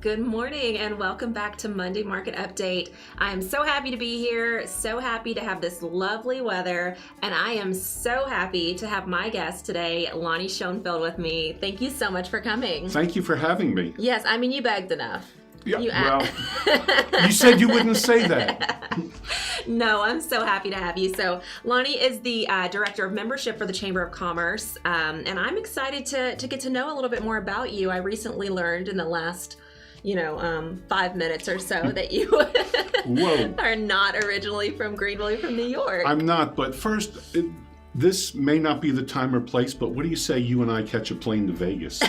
Good morning and welcome back to Monday Market Update. I'm so happy to be here, so happy to have this lovely weather, and I am so happy to have my guest today, Lonny Schonfeld, with me. Thank you so much for coming. Thank you for having me. Yes, I mean, you begged enough. Yeah, you said you wouldn't say that. No, I'm so happy to have you. So Lonny is the Director of Membership for the Chamber of Commerce, and I'm excited to get to know a little bit more about you. I recently learned in the last 5 minutes or so that you are not originally from Greenville, you're from New York. I'm not, but first, this may not be the time or place, but what do you say you and I catch a plane to Vegas?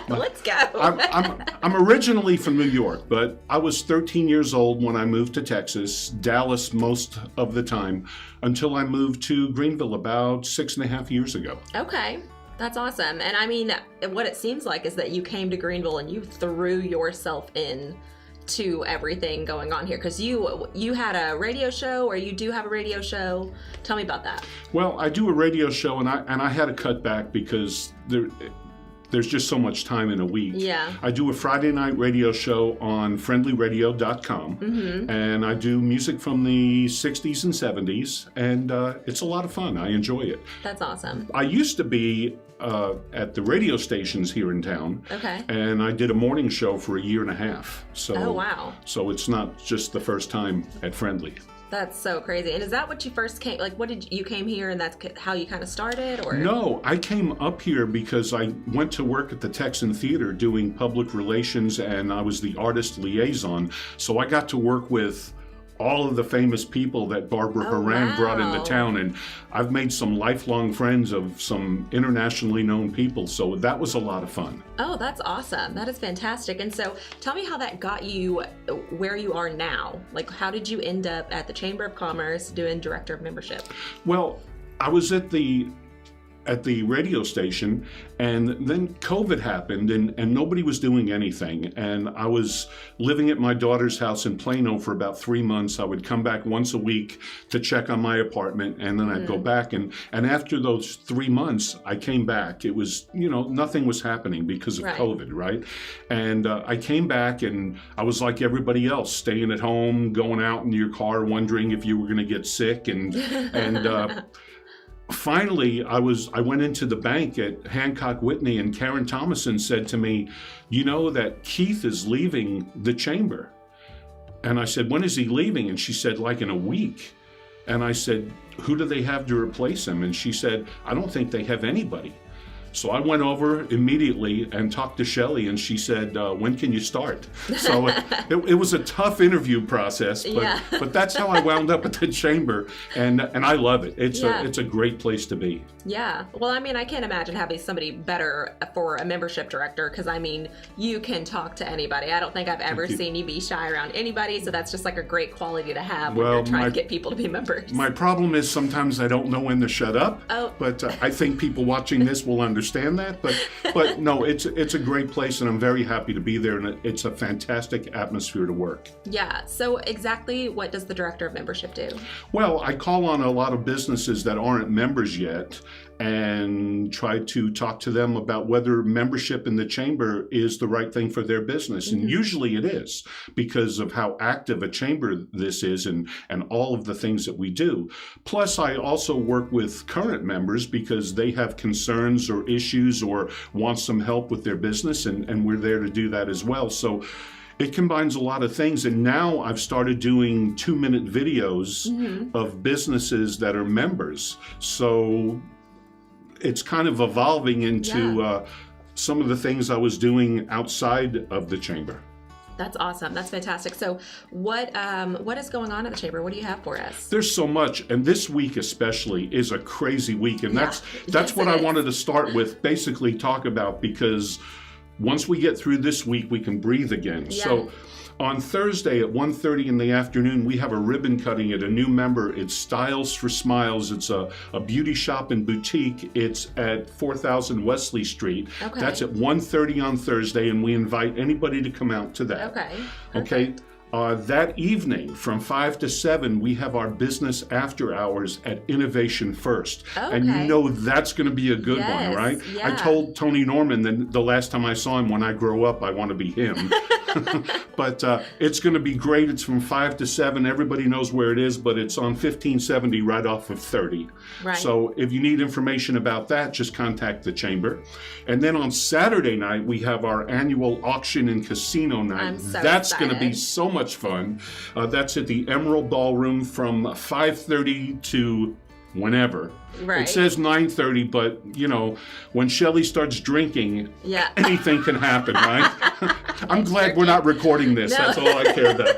Let's go. I'm originally from New York, but I was 13 years old when I moved to Texas, Dallas most of the time, until I moved to Greenville about 6.5 years ago. Okay. That's awesome. And I mean, what it seems like is that you came to Greenville and you threw yourself in to everything going on here, because you had a radio show, or you do have a radio show. Tell me about that. Well, I do a radio show, and I had to cut back because there's just so much time in a week. Yeah. I do a Friday night radio show on friendlyradio.com, and I do music from the 60s and 70s, and it's a lot of fun. I enjoy it. That's awesome. I used to be at the radio stations here in town. Okay. And I did a morning show for 1.5 years. So, oh, wow. So it's not just the first time at Friendly. That's so crazy. And is that what you first came, you came here and that's how you kind of started, or? No, I came up here because I went to work at the Texan Theater doing public relations, and I was the artist liaison. So I got to work with all of the famous people that Barbara Horan brought into town, and I've made some lifelong friends of some internationally known people, so that was a lot of fun. Oh, that's awesome. That is fantastic. And so tell me how that got you where you are now. Like, how did you end up at the Chamber of Commerce doing Director of Membership? Well, I was at the radio station, and then COVID happened, and nobody was doing anything. And I was living at my daughter's house in Plano for about 3 months. I would come back once a week to check on my apartment, and then I'd go back. And after those 3 months, I came back. It was, nothing was happening because of COVID, right? And I came back, and I was like everybody else, staying at home, going out in your car, wondering if you were going to get sick, and finally, I went into the bank at Hancock Whitney, and Karen Thomason said to me, "You know that Keith is leaving the chamber." And I said, "When is he leaving?" And she said, "Like in a week." And I said, "Who do they have to replace him?" And she said, "I don't think they have anybody." So I went over immediately and talked to Shelley, and she said, "When can you start?" So it was a tough interview process, but that's how I wound up at the chamber, and I love it. It's a great place to be. Yeah. Well, I mean, I can't imagine having somebody better for a membership director, because I mean, you can talk to anybody. I don't think I've ever seen you be shy around anybody, so that's just like a great quality to have when you're trying to get people to be members. My problem is sometimes I don't know when to shut up, but I think people watching this will understand that, but no, it's a great place, and I'm very happy to be there, and it's a fantastic atmosphere to work. Yeah. So exactly what does the Director of Membership do? Well, I call on a lot of businesses that aren't members yet and try to talk to them about whether membership in the chamber is the right thing for their business. And usually it is, because of how active a chamber this is, and all of the things that we do. Plus, I also work with current members because they have concerns or issues or want some help with their business, and we're there to do that as well. So it combines a lot of things, and now I've started doing 2-minute videos of businesses that are members. So it's kind of evolving into some of the things I was doing outside of the chamber. That's awesome. That's fantastic. So what is going on at the chamber? What do you have for us? There's so much, and this week especially is a crazy week, and that's what I wanted to start with, basically talk about, because once we get through this week, we can breathe again. Yeah. So on Thursday at 1:30 in the afternoon, we have a ribbon cutting at a new member. It's Styles for Smiles. It's a beauty shop and boutique. It's at 4000 Wesley Street. Okay. That's at 1:30 on Thursday, and we invite anybody to come out to that. Okay. Okay. That evening from 5 to 7, we have our business after hours at Innovation First. Okay. And you know that's going to be a good one, right? Yeah. I told Tony Norman that the last time I saw him, when I grow up, I want to be him. But it's going to be great. It's from 5 to 7. Everybody knows where it is, but it's on 1570 right off of 30. Right. So if you need information about that, just contact the chamber. And then on Saturday night, we have our annual auction and casino night. I'm so That's going to be excited. so much fun. That's at the Emerald Ballroom from 5:30 to whenever. Right. It says 9:30, but you know, when Shelley starts drinking, Yeah. anything can happen, right? I'm glad we're not recording this. No. That's all I care about.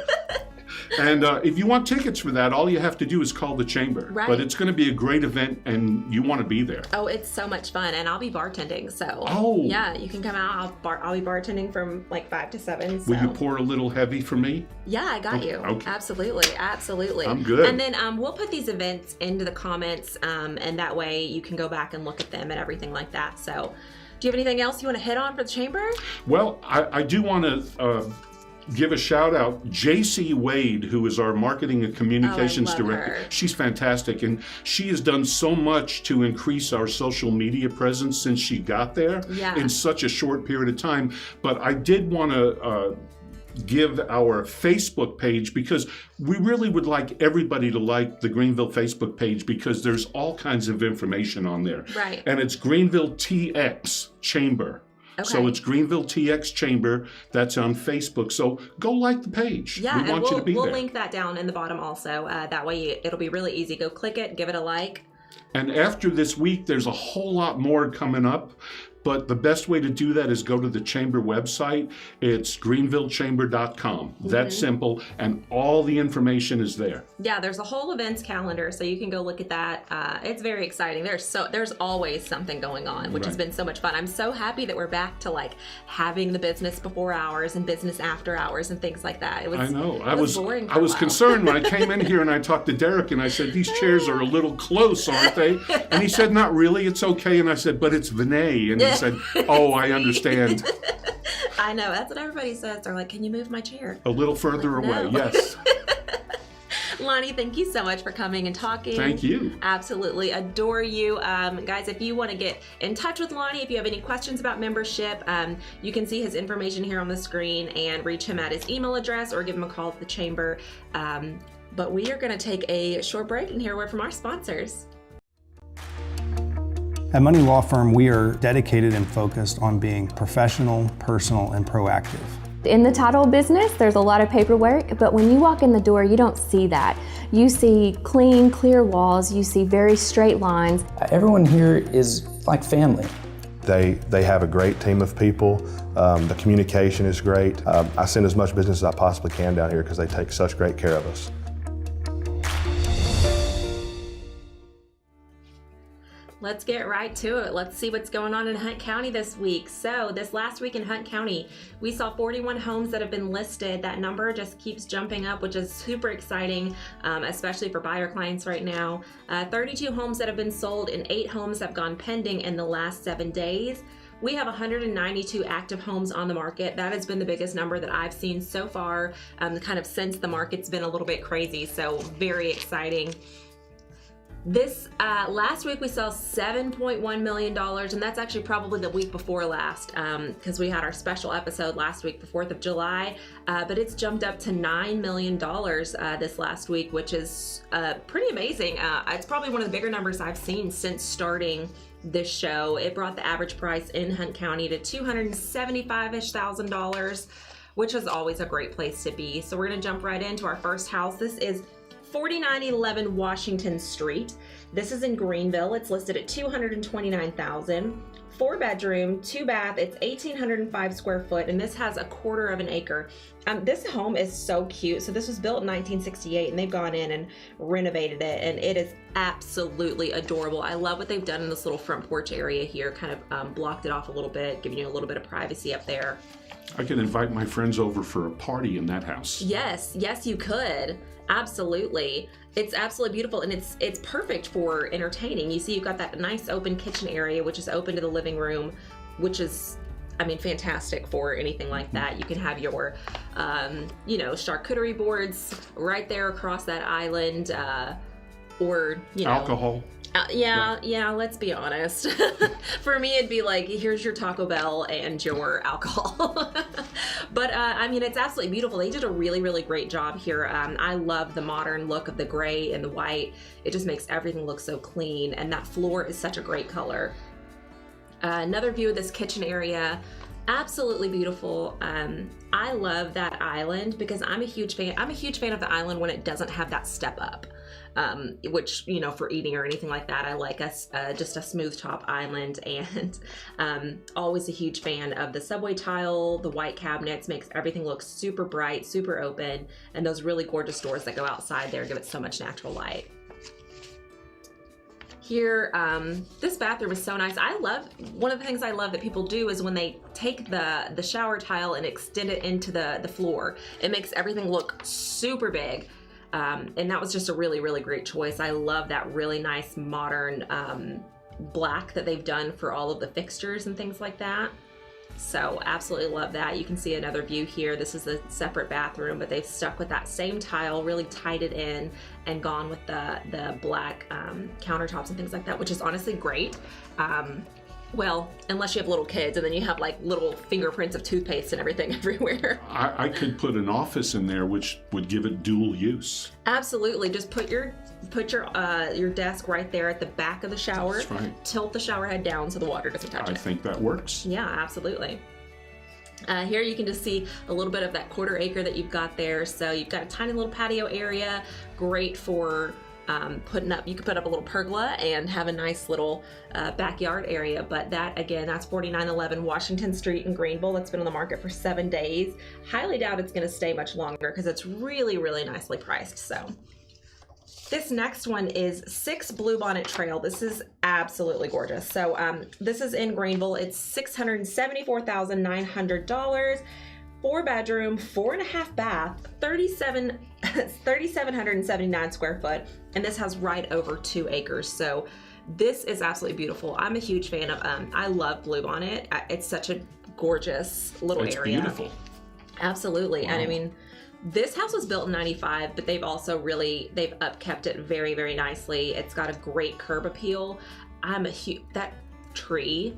And if you want tickets for that, all you have to do is call the chamber. Right. But it's going to be a great event, and you want to be there. Oh, it's so much fun, and I'll be bartending. So yeah, you can come out. I'll be bartending from like 5 to 7. So. Will you pour a little heavy for me? Yeah, I got you. Okay. Absolutely. I'm good. And then we'll put these events into the comments, and that way you can go back and look at them and everything like that. So, do you have anything else you want to hit on for the chamber? Well, I do want to give a shout out. JC Wade, who is our marketing and communications love director. her. She's fantastic, and she has done so much to increase our social media presence since she got there in such a short period of time. But I did want to give our Facebook page, because we really would like everybody to like the Greenville Facebook page, because there's all kinds of information on there. Right. And it's Greenville TX Chamber. Okay. So it's Greenville TX Chamber. That's on Facebook. So go like the page. Yeah, we want you to be we'll there. link that down in the bottom also. That way it'll be really easy. Go click it, give it a like. And after this week, there's a whole lot more coming up. But the best way to do that is go to the chamber website. It's greenvillechamber.com. That's simple, and all the information is there. Yeah, there's a whole events calendar, so you can go look at that. It's very exciting. There's always something going on, which has been so much fun. I'm so happy that we're back to like having the business before hours and business after hours and things like that. I know. I was was boring for I a was while. concerned when I came in here and I talked to Derek and I said, these chairs are a little close, aren't they? And he said, not really, it's okay. And I said, but it's Vinay. And he said, oh, I understand. I know, that's what everybody says. They're like, can you move my chair? A little further away, no. yes. Lonnie, thank you so much for coming and talking. Thank you. Absolutely adore you. Guys, if you want to get in touch with Lonnie, if you have any questions about membership, you can see his information here on the screen and reach him at his email address or give him a call at the chamber. But we are going to take a short break and hear a word from our sponsors. At Money Law Firm, we are dedicated and focused on being professional, personal, and proactive. In the title business, there's a lot of paperwork, but when you walk in the door, you don't see that. You see clean, clear walls, you see very straight lines. Everyone here is like family. They have a great team of people. The communication is great. I send as much business as I possibly can down here because they take such great care of us. Let's get right to it. Let's see what's going on in Hunt County this week. So this last week in Hunt County, we saw 41 homes that have been listed. That number just keeps jumping up, which is super exciting, especially for buyer clients right now. 32 homes that have been sold and 8 homes have gone pending in the last 7 days. We have 192 active homes on the market. That has been the biggest number that I've seen so far, kind of since the market's been a little bit crazy. So very exciting. This last week we saw $7.1 million, and that's actually probably the week before last, because we had our special episode last week, the 4th of July, but it's jumped up to $9 million this last week, which is pretty amazing. It's probably one of the bigger numbers I've seen since starting this show. It brought the average price in Hunt County to $275,000, which is always a great place to be. So we're gonna jump right into our first house. This is 4911 Washington Street. This is in Greenville. It's listed at $229,000. 4-bedroom, 2-bath. It's 1,805 square foot, and this has 1/4 of an acre. This home is so cute. So this was built in 1968, and they've gone in and renovated it, and it is absolutely adorable. I love what they've done in this little front porch area here, kind of blocked it off a little bit, giving you a little bit of privacy up there. I can invite my friends over for a party in that house. Yes, you could. Absolutely. It's absolutely beautiful, and it's perfect for entertaining. You see you've got that nice open kitchen area, which is open to the living room, which is I mean, fantastic for anything like that. You can have your, you know, charcuterie boards right there across that island, or, you know. Alcohol. Yeah, let's be honest. For me, it'd be like, here's your Taco Bell and your alcohol. But, I mean, it's absolutely beautiful. They did a really, really great job here. I love the modern look of the gray and the white. It just makes everything look so clean. And that floor is such a great color. Another view of this kitchen area. Absolutely beautiful. I love that island because I'm a huge fan. I'm a huge fan of the island when it doesn't have that step up. Which, you know, for eating or anything like that, I like just a smooth top island, and always a huge fan of the subway tile. The white cabinets makes everything look super bright, super open, and those really gorgeous doors that go outside there give it so much natural light. Here, this bathroom is so nice. One of the things I love that people do is when they take the shower tile and extend it into the floor, it makes everything look super big. And that was just a really, really great choice. I love that really nice modern black that they've done for all of the fixtures and things like that. So absolutely love that. You can see another view here. This is a separate bathroom, but they've stuck with that same tile, really tied it in, and gone with the black countertops and things like that, which is honestly great. Well, unless you have little kids, and then you have like little fingerprints of toothpaste and everything everywhere. I could put an office in there, which would give it dual use. Absolutely. Just put your desk right there at the back of the shower. That's right. Tilt the shower head down so the water doesn't touch it. I think that works. Yeah, absolutely. Here you can just see a little bit of that 1/4 acre that you've got there. So you've got a tiny little patio area, great for you could put up a little pergola and have a nice little backyard area. But that, again, that's 4911 Washington Street in Greenville. That's been on the market for 7 days. Highly doubt it's going to stay much longer because it's really, really nicely priced. So this next one is 6 Bluebonnet Trail. This is absolutely gorgeous. So this is in Greenville. It's $674,900. 4-bedroom, 4.5 bath, 3,779 square foot, and this has right over 2 acres. So this is absolutely beautiful. I'm a huge fan of, I love Bluebonnet. It's such a gorgeous little area. It's beautiful. Absolutely. Wow. And I mean, this house was built in 95, but they've upkept it very, very nicely. It's got a great curb appeal. That tree,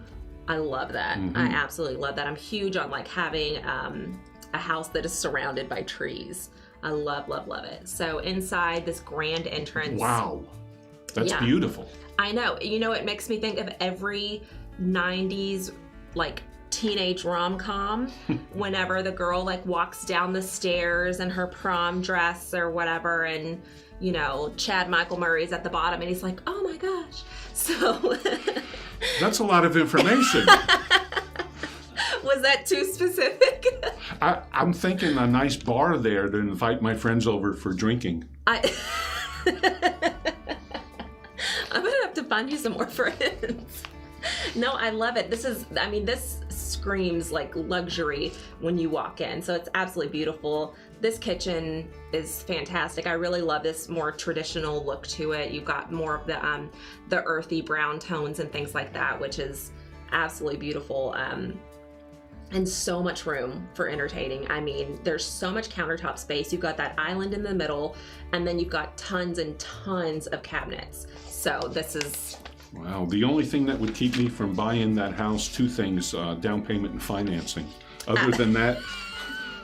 I love that. Mm-hmm. I absolutely love that. I'm huge on like having a house that is surrounded by trees. I love, love, love it. So inside this grand entrance. Wow. That's beautiful. I know. You know, it makes me think of every 90s like teenage rom-com whenever the girl like walks down the stairs in her prom dress or whatever, and you know, Chad Michael Murray's at the bottom and he's like, oh my gosh. So that's a lot of information. Was that too specific? I'm thinking a nice bar there to invite my friends over for drinking. I'm gonna have to find you some more friends. No, I love it. This screams like luxury when you walk in. So it's absolutely beautiful. This kitchen is fantastic. I really love this more traditional look to it. You've got more of the earthy brown tones and things like that, which is absolutely beautiful. And so much room for entertaining. I mean, there's so much countertop space. You've got that island in the middle, and then you've got tons and tons of cabinets. So this is... Wow, the only thing that would keep me from buying that house, 2 things, down payment and financing. Other than that,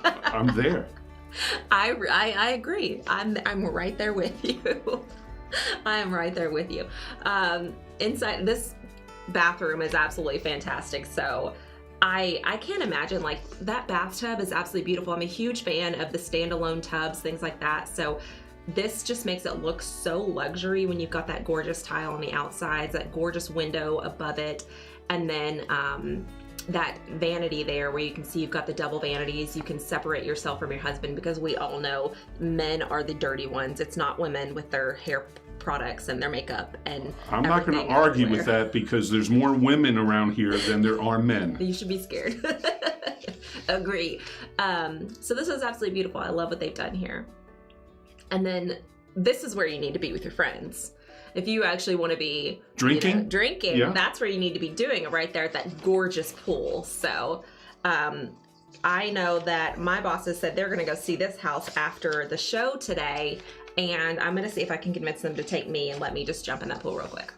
I'm there. I agree. I'm right there with you. I am right there with you. Inside, this bathroom is absolutely fantastic. So I can't imagine, like, that bathtub is absolutely beautiful. I'm a huge fan of the standalone tubs, things like that. So this just makes it look so luxury when you've got that gorgeous tile on the outsides, that gorgeous window above it, and then that vanity there where you can see you've got the double vanities. You can separate yourself from your husband, because we all know men are the dirty ones. It's not women with their hair products and their makeup and I'm not going to argue with that, because there's more women around here than there are men. You should be scared. Agree. So this is absolutely beautiful. I love what they've done here. And then this is where you need to be with your friends. if you actually want to be Drinking? drinking, Yeah. that's where you need to be doing it, right there at that gorgeous pool. So I know that my bosses said they're going to go see this house after the show today, and I'm going to see if I can convince them to take me and let me just jump in that pool real quick.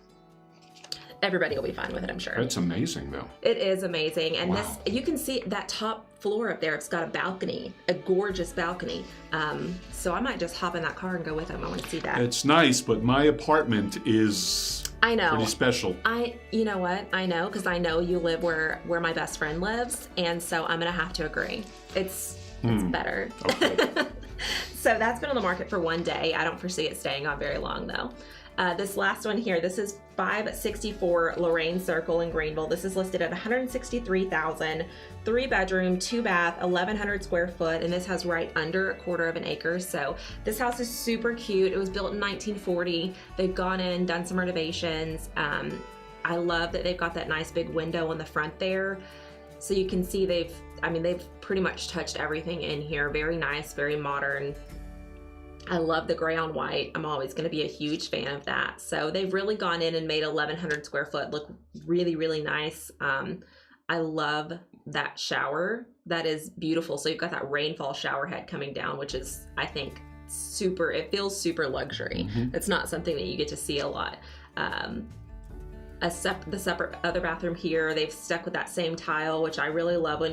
Everybody will be fine with it, I'm sure. That's amazing, though. It is amazing. And Wow. you can see that top floor up there. It's got a balcony, a gorgeous balcony. So I might just hop in that car and go with them. I want to see that. It's nice, but my apartment is I know. pretty special. You know what? I know, because I know you live where my best friend lives, and so I'm gonna have to agree. It's better. Okay. So that's been on the market for 1 day. I don't foresee it staying on very long though. This last one here, this is 564 Lorraine Circle in Greenville. This is listed at $163,000, 3-bedroom, 2-bath, 1,100 square foot, and this has right under 1/4 of an acre. So this house is super cute. It was built in 1940. They've gone in, done some renovations. I love that they've got that nice big window on the front there. So you can see they've pretty much touched everything in here. Very nice, very modern. I love the gray on white. I'm always going to be a huge fan of that. So they've really gone in and made 1,100 square foot look really, really nice. I love that shower. That is beautiful. So you've got that rainfall shower head coming down, which is, I think, super, it feels super luxury. It's not something that you get to see a lot. The separate other bathroom here, they've stuck with that same tile, which I really love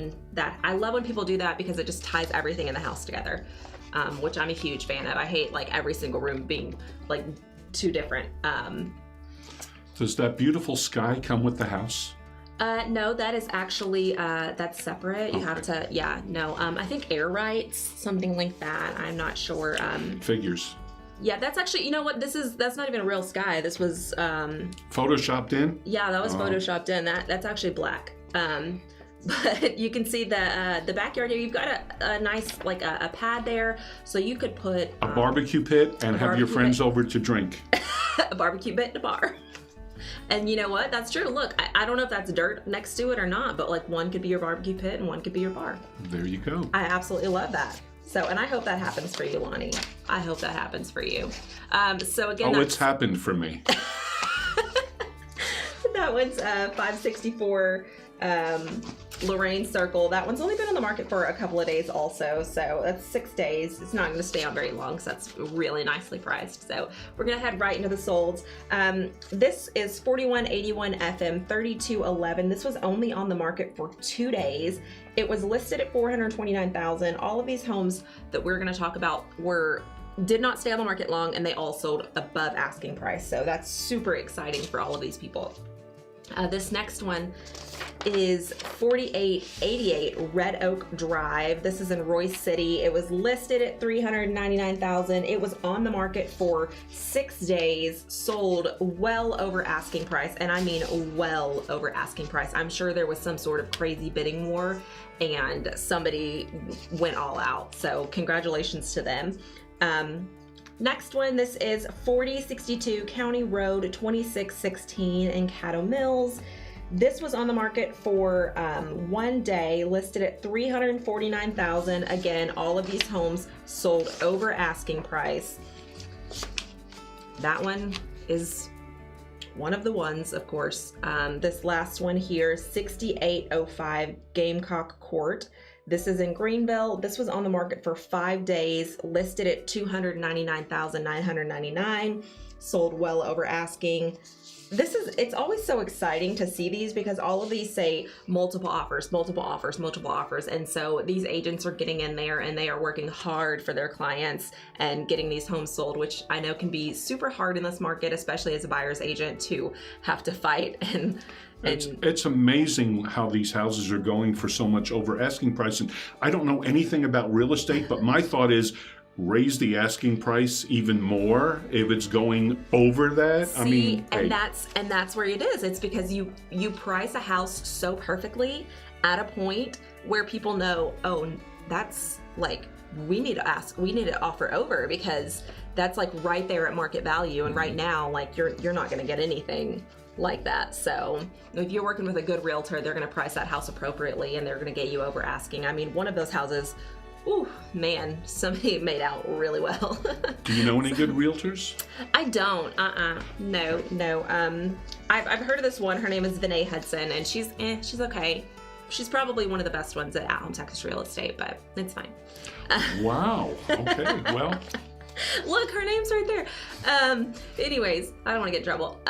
I love when people do that, because it just ties everything in the house together. Which I'm a huge fan of. I hate like every single room being like too different. Does that beautiful sky come with the house? No, that is actually, that's separate. You have to, I think air rights, something like that. I'm not sure. Figures. Yeah, that's actually, you know what, that's not even a real sky. This was, Photoshopped in? yeah, that was photoshopped in. That's actually black. But you can see the backyard here. You've got a nice, like a pad there, so you could put A barbecue pit and have your friends over to drink. a barbecue pit and a bar. And you know what? That's true. Look, I don't know if that's dirt next to it or not, but like one could be your barbecue pit and one could be your bar. There you go. I absolutely love that. So, and I hope that happens for you, Lonny. I hope that happens for you. So again, It's happened for me. that one's 564 Lorraine Circle. That one's only been on the market for a couple of days also, so that's 6 days. It's not going to stay on very long, so that's really nicely priced. So we're going to head right into the solds. This is 4181 FM 3211. This was only on the market for 2 days. It was listed at $429,000. All of these homes that we're going to talk about did not stay on the market long, and they all sold above asking price. So that's super exciting for all of these people. This next one is 4888 Red Oak Drive. This is in Royce City. It was listed at $399,000. It was on the market for 6 days, sold well over asking price, and I mean well over asking price. I'm sure there was some sort of crazy bidding war and somebody went all out. So congratulations to them. Next one, this is 4062 County Road 2616 in Caddo Mills. This was on the market for 1 day, listed at $349,000. Again, all of these homes sold over asking price. That one is one of the ones, of course. This last one here, 6805 Gamecock Court. This is in Greenville. This was on the market for 5 days, listed at $299,999, sold well over asking. It's always so exciting to see these, because all of these say multiple offers, multiple offers, multiple offers. And so these agents are getting in there and they are working hard for their clients and getting these homes sold, which I know can be super hard in this market, especially as a buyer's agent, to have to fight and It's amazing how these houses are going for so much over asking price. And I don't know anything about real estate, but my thought is raise the asking price even more if it's going over that. That's where it is. It's because you price a house so perfectly at a point where people know, oh, that's like, we need to offer over, because that's like right there at market value. And right now, like you're not going to get anything like that. So if you're working with a good realtor, they're going to price that house appropriately and they're going to get you over asking. I mean, one of those houses Ooh, man, somebody made out really well. Do you know any good realtors? I don't. No. I've heard of this one. Her name is Vinay Hudson, and she's okay. She's probably one of the best ones at Home Texas Real Estate, but it's fine. Wow. Okay. Well. Look, her name's right there. Anyways, I don't want to get in trouble.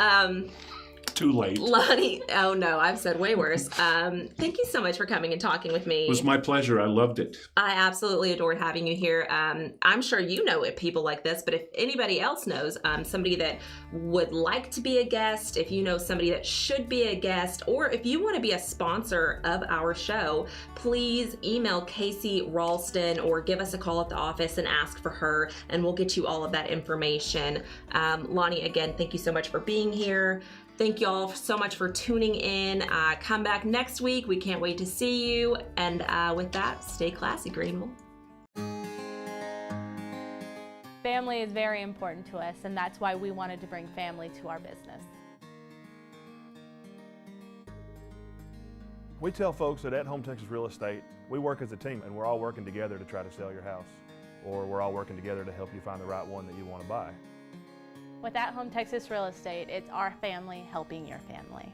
Too late. Lonny, oh no, I've said way worse. Thank you so much for coming and talking with me. It was my pleasure. I loved it. I absolutely adored having you here. I'm sure you know it, people like this, but if anybody else knows somebody that would like to be a guest, if you know somebody that should be a guest, or if you want to be a sponsor of our show, please email Casey Ralston or give us a call at the office and ask for her, and we'll get you all of that information. Lonny, again, thank you so much for being here. Thank you all so much for tuning in. Come back next week. We can't wait to see you. And with that, stay classy, Greenville. Family is very important to us, and that's why we wanted to bring family to our business. We tell folks that at Home Texas Real Estate, we work as a team, and we're all working together to try to sell your house, or we're all working together to help you find the right one that you want to buy. With At Home Texas Real Estate, it's our family helping your family.